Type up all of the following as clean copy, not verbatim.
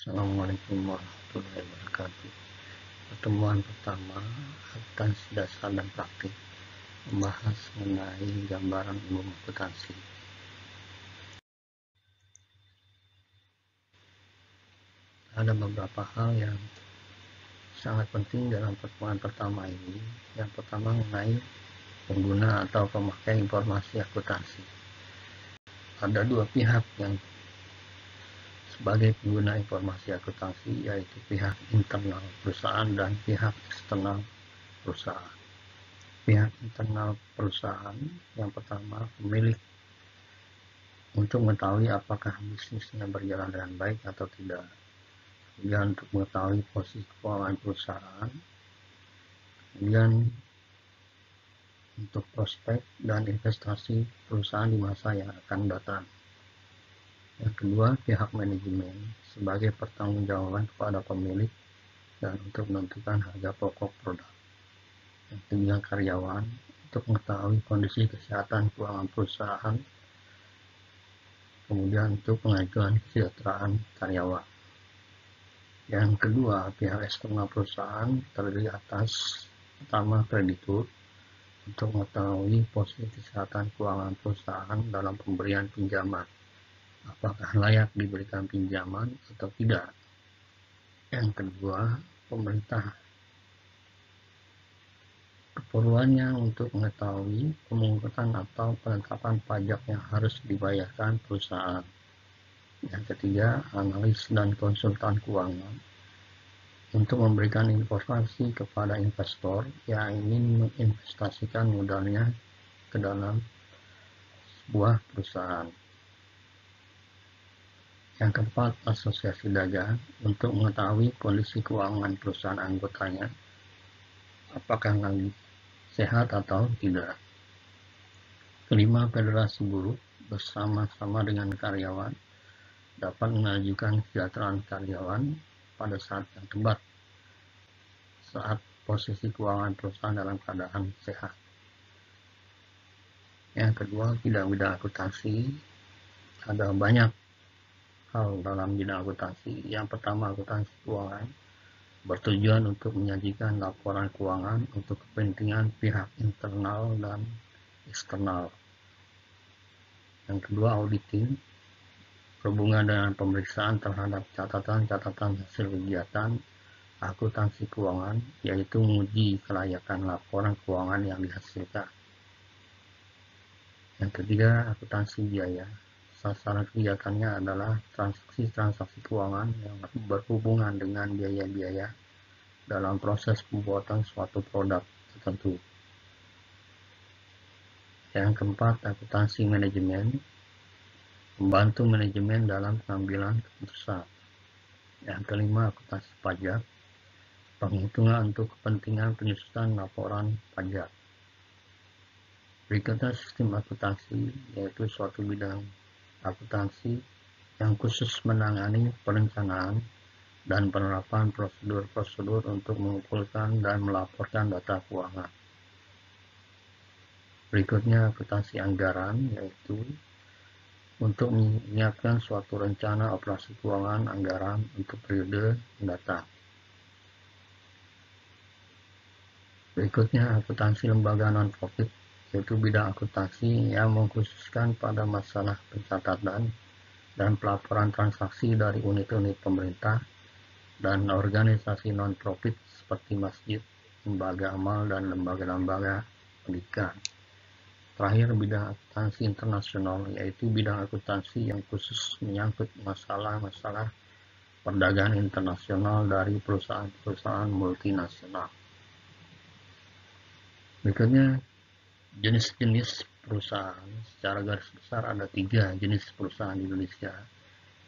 Assalamualaikum warahmatullahi wabarakatuh. Pertemuan pertama akuntansi dasar dan praktik membahas mengenai gambaran umum akuntansi. Ada beberapa hal yang sangat penting dalam pertemuan pertama ini. Yang pertama mengenai pengguna atau pemakai informasi akuntansi. Ada dua pihak yang sebagai pengguna informasi akuntansi, yaitu pihak internal perusahaan dan pihak eksternal perusahaan. Pihak internal perusahaan yang pertama pemilik, untuk mengetahui apakah bisnisnya berjalan dengan baik atau tidak. Kemudian untuk mengetahui posisi keuangan perusahaan. Kemudian untuk prospek dan investasi perusahaan di masa yang akan datang. Yang kedua, pihak manajemen sebagai pertanggungjawaban kepada pemilik dan untuk menentukan harga pokok produk. Yang ketiga, karyawan untuk mengetahui kondisi kesehatan keuangan perusahaan. Kemudian untuk pengajuan kesejahteraan karyawan. Yang kedua, pihak eksternal perusahaan terdiri atas pertama kreditur untuk mengetahui posisi kesehatan keuangan perusahaan dalam pemberian pinjaman, apakah layak diberikan pinjaman atau tidak. Yang kedua, pemerintah, keperluannya untuk mengetahui pemungutan atau penetapan pajak yang harus dibayarkan perusahaan. Yang ketiga, analis dan konsultan keuangan untuk memberikan informasi kepada investor yang ingin menginvestasikan modalnya ke dalam sebuah perusahaan. Yang keempat, asosiasi dagang untuk mengetahui kondisi keuangan perusahaan anggotanya, apakah lagi sehat atau tidak. Kelima, federasi buruh bersama-sama dengan karyawan dapat mengajukan kesejahteraan karyawan pada saat yang tepat, saat posisi keuangan perusahaan dalam keadaan sehat. Yang kedua, bidang-bidang akuntansi. Ada banyak hal dalam bidang akuntansi. Yang pertama, akuntansi keuangan bertujuan untuk menyajikan laporan keuangan untuk kepentingan pihak internal dan eksternal. Yang kedua, auditing berhubungan dengan pemeriksaan terhadap catatan-catatan hasil kegiatan akuntansi keuangan, yaitu menguji kelayakan laporan keuangan yang dihasilkan. Yang ketiga, akuntansi biaya. Sasaran kegiatannya adalah transaksi-transaksi keuangan yang berhubungan dengan biaya-biaya dalam proses pembuatan suatu produk tertentu. Yang keempat, akuntansi manajemen, membantu manajemen dalam pengambilan keputusan. Yang kelima, akuntansi pajak, penghitungan untuk kepentingan penyusunan laporan pajak. Berikutnya, sistem akuntansi, yaitu suatu bidang akuntansi yang khusus menangani perencanaan dan penerapan prosedur-prosedur untuk mengumpulkan dan melaporkan data keuangan. Berikutnya, akuntansi anggaran, yaitu untuk menyiapkan suatu rencana operasi keuangan anggaran untuk periode mendatang. Berikutnya, akuntansi lembaga non-profit, yaitu bidang akuntansi yang mengkhususkan pada masalah pencatatan dan pelaporan transaksi dari unit-unit pemerintah dan organisasi non-profit seperti masjid, lembaga amal, dan lembaga-lembaga pendidikan. Terakhir, bidang akuntansi internasional, yaitu bidang akuntansi yang khusus menyangkut masalah-masalah perdagangan internasional dari perusahaan-perusahaan multinasional. Berikutnya, jenis-jenis perusahaan. Secara garis besar ada 3 jenis perusahaan di Indonesia.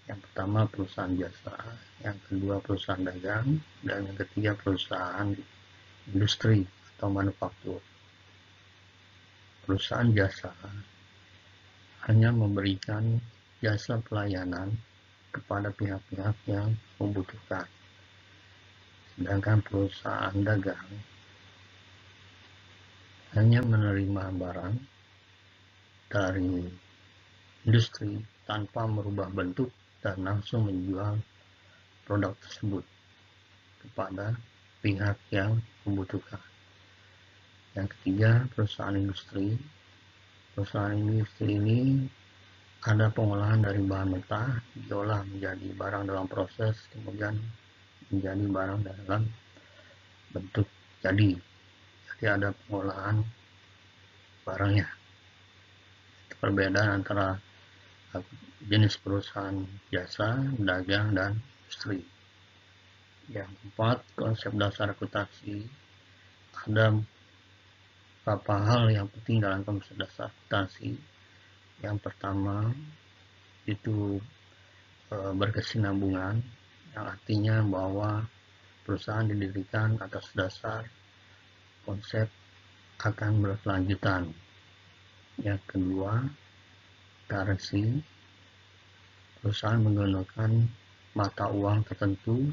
Yang pertama, perusahaan jasa, yang kedua perusahaan dagang, dan yang ketiga perusahaan industri atau manufaktur. Perusahaan jasa hanya memberikan jasa pelayanan kepada pihak-pihak yang membutuhkan. Sedangkan perusahaan dagang hanya menerima barang dari industri tanpa merubah bentuk dan langsung menjual produk tersebut kepada pihak yang membutuhkan. Yang ketiga, perusahaan industri. Perusahaan industri ini ada pengolahan dari bahan mentah diolah menjadi barang dalam proses, kemudian menjadi barang dalam bentuk jadi ada pengolahan barangnya. Perbedaan antara jenis perusahaan jasa, dagang, dan industri. Yang keempat, konsep dasar akuntansi. Ada beberapa hal yang penting dalam konsep dasar akuntansi. Yang pertama itu berkesinambungan, yang artinya bahwa perusahaan didirikan atas dasar konsep akan berkelanjutan. Yang kedua, currency. Perusahaan menggunakan mata uang tertentu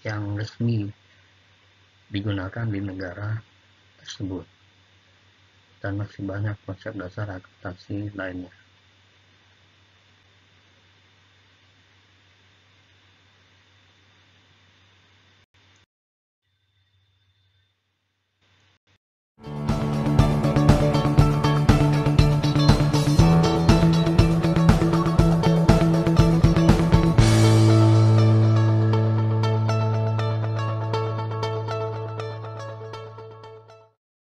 yang resmi digunakan di negara tersebut. Dan masih banyak konsep dasar akuntansi lainnya.